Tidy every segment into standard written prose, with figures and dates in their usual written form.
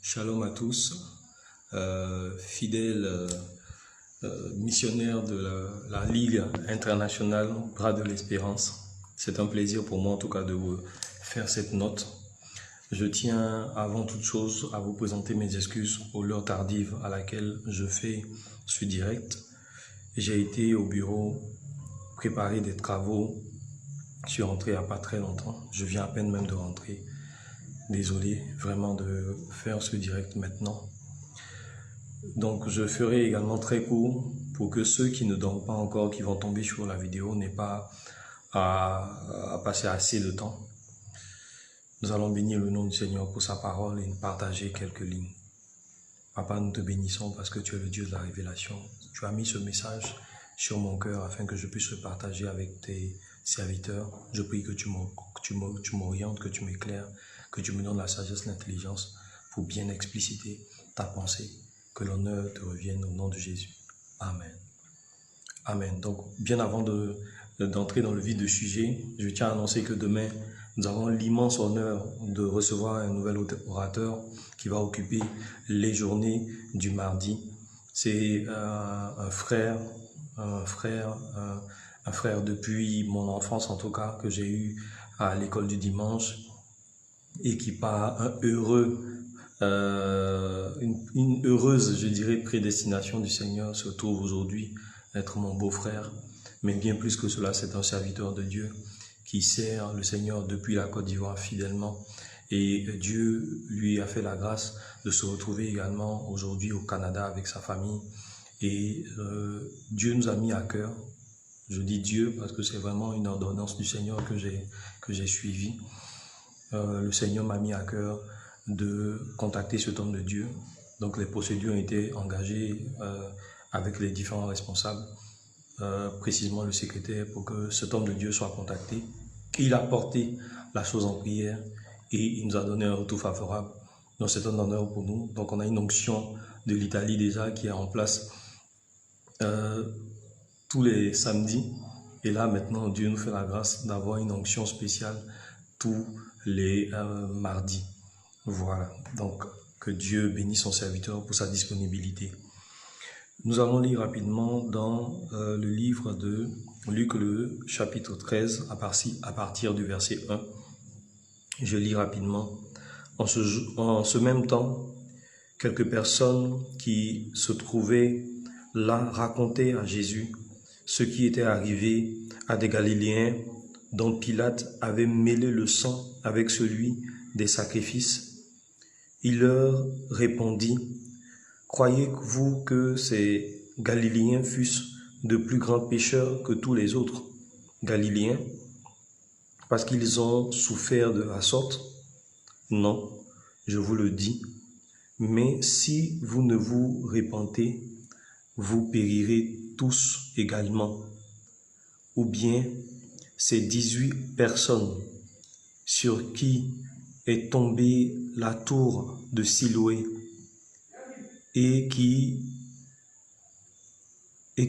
Shalom à tous, fidèles missionnaires de la Ligue internationale Bras de l'Espérance. C'est un plaisir pour moi en tout cas de vous faire cette note. Je tiens avant toute chose à vous présenter mes excuses pour l'heure tardive à laquelle je fais ce direct. J'ai été au bureau préparer des travaux. Je suis rentré il n'y a pas très longtemps. Je viens à peine même de rentrer. Désolé vraiment de faire ce direct maintenant. Donc je ferai également très court pour que ceux qui ne dorment pas encore, qui vont tomber sur la vidéo, n'aient pas à passer assez de temps. Nous allons bénir le nom du Seigneur pour sa parole et partager quelques lignes. Papa, nous te bénissons parce que tu es le Dieu de la révélation. Tu as mis ce message sur mon cœur afin que je puisse le partager avec tes serviteurs. Je prie que tu m'orientes, que tu m'éclaires, que tu me donnes la sagesse, l'intelligence pour bien expliciter ta pensée. Que l'honneur te revienne au nom de Jésus. Amen. Amen. Donc, bien avant d'entrer dans le vif du sujet, je tiens à annoncer que demain, nous avons l'immense honneur de recevoir un nouvel orateur qui va occuper les journées du mardi. C'est un frère depuis mon enfance en tout cas, que j'ai eu à l'école du dimanche et qui par une heureuse, je dirais, prédestination du Seigneur se trouve aujourd'hui être mon beau-frère. Mais bien plus que cela, c'est un serviteur de Dieu qui sert le Seigneur depuis la Côte d'Ivoire fidèlement. Et Dieu lui a fait la grâce de se retrouver également aujourd'hui au Canada avec sa famille. Et Dieu nous a mis à cœur. Je dis Dieu parce que c'est vraiment une ordonnance du Seigneur que j'ai suivie. Le Seigneur m'a mis à cœur de contacter cet homme de Dieu. Donc les procédures ont été engagées avec les différents responsables, précisément le secrétaire, pour que cet homme de Dieu soit contacté. Il a porté la chose en prière et il nous a donné un retour favorable. Donc c'est un honneur pour nous. Donc on a une onction de l'Italie déjà qui est en place tous les samedis. Et là maintenant Dieu nous fait la grâce d'avoir une onction spéciale tous les mardis. Voilà, donc que Dieu bénisse son serviteur pour sa disponibilité. Nous allons lire rapidement dans le livre de Luc, le chapitre 13, à partir du verset 1. Je lis rapidement. En ce même temps, quelques personnes qui se trouvaient là racontaient à Jésus ce qui était arrivé à des Galiléens dont Pilate avait mêlé le sang avec celui des sacrifices. Il leur répondit, « Croyez-vous que ces Galiléens fussent de plus grands pécheurs que tous les autres Galiléens, parce qu'ils ont souffert de la sorte? Non, je vous le dis. Mais si vous ne vous repentez, vous périrez tous également. Ou bien ces 18 personnes sur qui est tombée la tour de Siloé et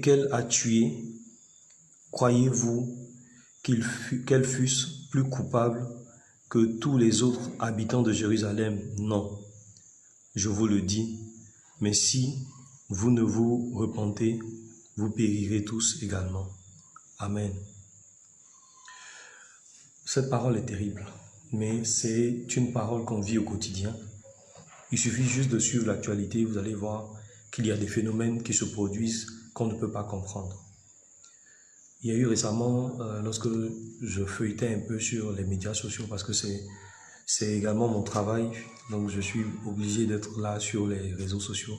qu'elle a tué, croyez-vous qu'elles fussent plus coupables que tous les autres habitants de Jérusalem? Non, je vous le dis, mais si vous ne vous repentez, vous périrez tous également. Amen. Cette parole est terrible, mais c'est une parole qu'on vit au quotidien. Il suffit juste de suivre l'actualité, vous allez voir qu'il y a des phénomènes qui se produisent qu'on ne peut pas comprendre. Il y a eu récemment, lorsque je feuilletais un peu sur les médias sociaux, parce que c'est également mon travail, donc je suis obligé d'être là sur les réseaux sociaux,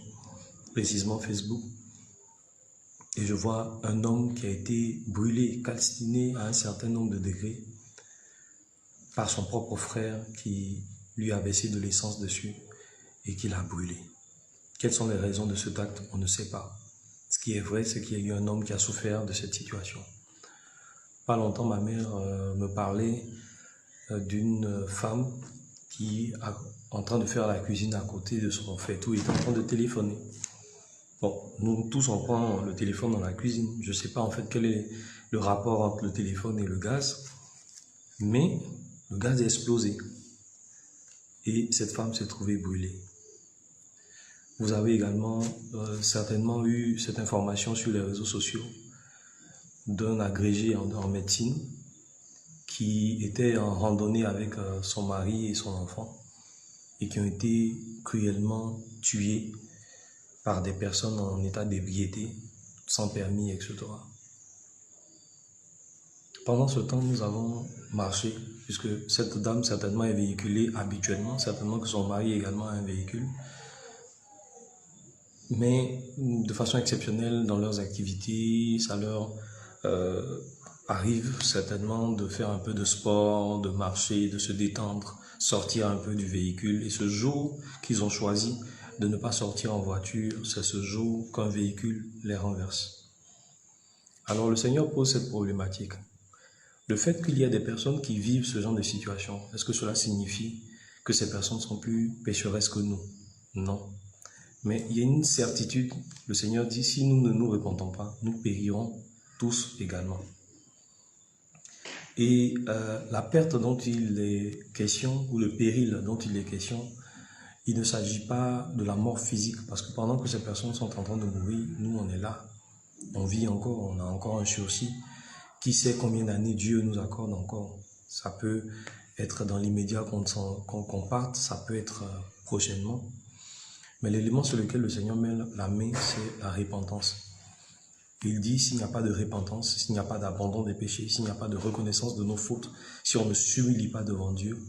précisément Facebook. Et je vois un homme qui a été brûlé, calciné à un certain nombre de degrés par son propre frère qui lui a versé de l'essence dessus et qui l'a brûlé. Quelles sont les raisons de cet acte? On ne sait pas. Ce qui est vrai, c'est qu'il y a eu un homme qui a souffert de cette situation. Pas longtemps, ma mère me parlait d'une femme qui est en train de faire la cuisine à côté de son faitout, il est en train de téléphoner. Bon, nous tous on prend le téléphone dans la cuisine. Je ne sais pas en fait quel est le rapport entre le téléphone et le gaz, mais le gaz a explosé et cette femme s'est trouvée brûlée. Vous avez également certainement eu cette information sur les réseaux sociaux d'un agrégé en médecine qui était en randonnée avec son mari et son enfant et qui ont été cruellement tués par des personnes en état d'ébriété, sans permis, etc. Pendant ce temps, nous avons marché, puisque cette dame certainement est véhiculée habituellement, certainement que son mari également a un véhicule, mais de façon exceptionnelle dans leurs activités, ça leur arrive certainement de faire un peu de sport, de marcher, de se détendre, sortir un peu du véhicule. Et ce jour qu'ils ont choisi de ne pas sortir en voiture, c'est ce jour qu'un véhicule les renverse. Alors le Seigneur pose cette problématique. Le fait qu'il y ait des personnes qui vivent ce genre de situation, est-ce que cela signifie que ces personnes sont plus pécheresses que nous? Non. Mais il y a une certitude. Le Seigneur dit, si nous ne nous repentons pas, nous périrons tous également. Et la perte dont il est question, ou le péril dont il est question, il ne s'agit pas de la mort physique, parce que pendant que ces personnes sont en train de mourir, nous on est là, on vit encore, on a encore un sursis. Qui sait combien d'années Dieu nous accorde encore? Ça peut être dans l'immédiat qu'on parte, ça peut être prochainement. Mais l'élément sur lequel le Seigneur met la main, c'est la repentance. Il dit, s'il n'y a pas de repentance, s'il n'y a pas d'abandon des péchés, s'il n'y a pas de reconnaissance de nos fautes, si on ne s'humilie pas devant Dieu,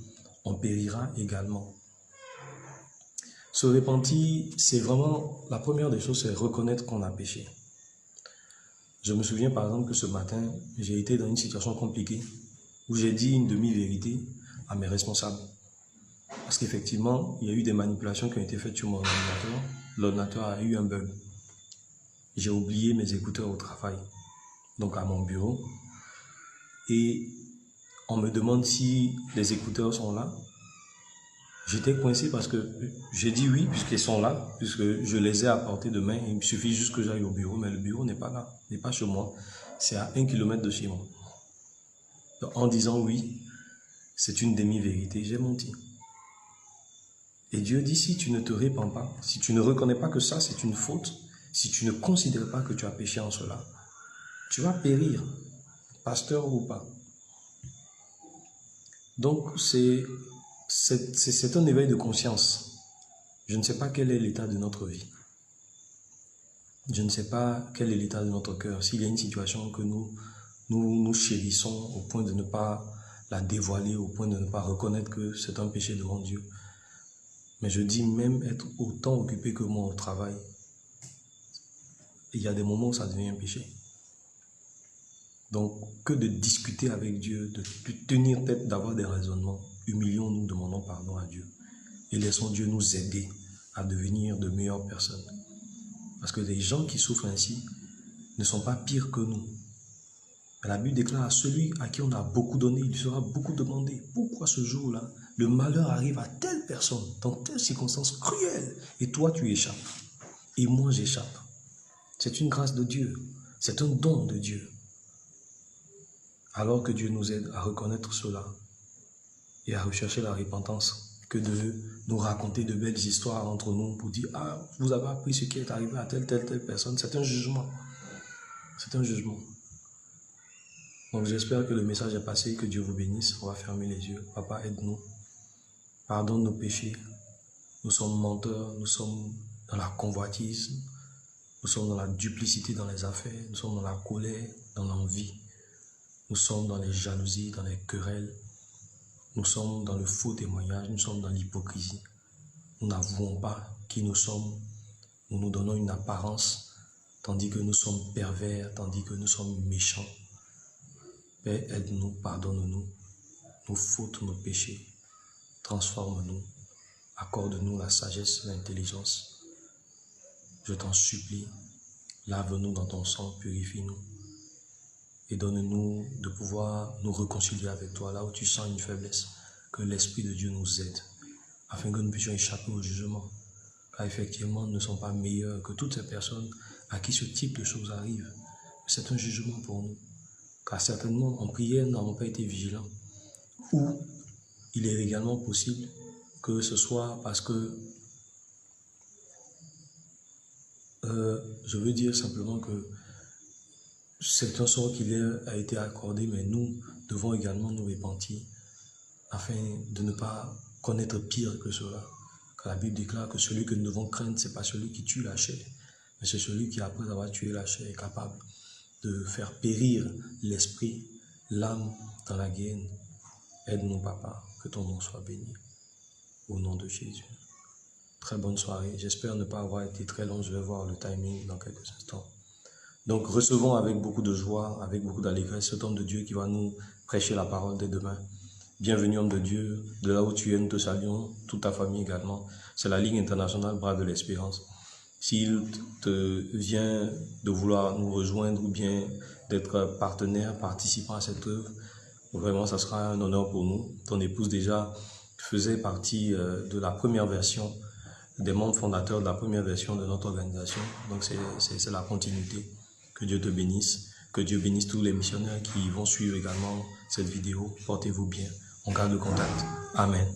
on périra également. Se repentir, c'est vraiment, la première des choses, c'est reconnaître qu'on a péché. Je me souviens par exemple que ce matin, j'ai été dans une situation compliquée où j'ai dit une demi-vérité à mes responsables. Parce qu'effectivement, il y a eu des manipulations qui ont été faites sur mon ordinateur. L'ordinateur a eu un bug. J'ai oublié mes écouteurs au travail, donc à mon bureau. Et on me demande si les écouteurs sont là. J'étais coincé parce que j'ai dit oui, puisqu'ils sont là, puisque je les ai apportés demain. Il me suffit juste que j'aille au bureau, mais le bureau n'est pas là, n'est pas chez moi. C'est à 1 kilomètre de chez moi. Donc, en disant oui, c'est une demi-vérité, j'ai menti. Et Dieu dit, si tu ne te répands pas, si tu ne reconnais pas que ça c'est une faute, si tu ne considères pas que tu as péché en cela, tu vas périr, pasteur ou pas. Donc c'est un éveil de conscience. Je ne sais pas quel est l'état de notre vie. Je ne sais pas quel est l'état de notre cœur. S'il y a une situation que nous chérissons au point de ne pas la dévoiler, au point de ne pas reconnaître que c'est un péché devant Dieu. Mais je dis même être autant occupé que moi au travail. Il y a des moments où ça devient un péché. Donc, que de discuter avec Dieu, de tenir tête, d'avoir des raisonnements. Humilions-nous, demandons pardon à Dieu. Et laissons Dieu nous aider à devenir de meilleures personnes. Parce que les gens qui souffrent ainsi ne sont pas pires que nous. Mais la Bible déclare à celui à qui on a beaucoup donné, il sera beaucoup demandé. Pourquoi ce jour-là, le malheur arrive à telle personne, dans telle circonstance cruelle, et toi tu échappes, et moi j'échappe? C'est une grâce de Dieu, c'est un don de Dieu. Alors que Dieu nous aide à reconnaître cela et à rechercher la repentance, que de nous raconter de belles histoires entre nous pour dire « Ah, vous avez appris ce qui est arrivé à telle personne », c'est un jugement. C'est un jugement. Donc j'espère que le message est passé, que Dieu vous bénisse. On va fermer les yeux. Papa, aide-nous. Pardonne nos péchés. Nous sommes menteurs, nous sommes dans la convoitise, nous sommes dans la duplicité dans les affaires, nous sommes dans la colère, dans l'envie. Nous sommes dans les jalousies, dans les querelles. Nous sommes dans le faux témoignage, nous sommes dans l'hypocrisie. Nous n'avouons pas qui nous sommes. Nous nous donnons une apparence, tandis que nous sommes pervers, tandis que nous sommes méchants. Père, aide-nous, pardonne-nous, nos fautes, nos péchés. Transforme-nous, accorde-nous la sagesse, l'intelligence. Je t'en supplie, lave-nous dans ton sang, purifie-nous. Et donne-nous de pouvoir nous réconcilier avec toi, là où tu sens une faiblesse, que l'Esprit de Dieu nous aide, afin que nous puissions échapper au jugement. Car effectivement, nous ne sommes pas meilleurs que toutes ces personnes à qui ce type de choses arrive. C'est un jugement pour nous. Car certainement, en prière, nous n'avons pas été vigilants. Ou il est également possible que ce soit parce que Je veux dire simplement que c'est un sort qui leur a été accordé, mais nous devons également nous repentir afin de ne pas connaître pire que cela. Car la Bible déclare que celui que nous devons craindre, ce n'est pas celui qui tue la chair, mais c'est celui qui, après avoir tué la chair, est capable de faire périr l'esprit, l'âme dans la guerre. Aide-nous, Papa, que ton nom soit béni. Au nom de Jésus. Très bonne soirée. J'espère ne pas avoir été très long. Je vais voir le timing dans quelques instants. Donc, recevons avec beaucoup de joie, avec beaucoup d'allégresse, cet homme de Dieu qui va nous prêcher la parole dès demain. Bienvenue, homme de Dieu. De là où tu es, nous te saluons, toute ta famille également. C'est la Ligue internationale Bras de l'Espérance. S'il te vient de vouloir nous rejoindre ou bien d'être partenaire, participant à cette œuvre, vraiment, ça sera un honneur pour nous. Ton épouse déjà faisait partie de la première version, des membres fondateurs de la première version de notre organisation. Donc, c'est la continuité. Que Dieu te bénisse. Que Dieu bénisse tous les missionnaires qui vont suivre également cette vidéo. Portez-vous bien. On garde le contact. Amen.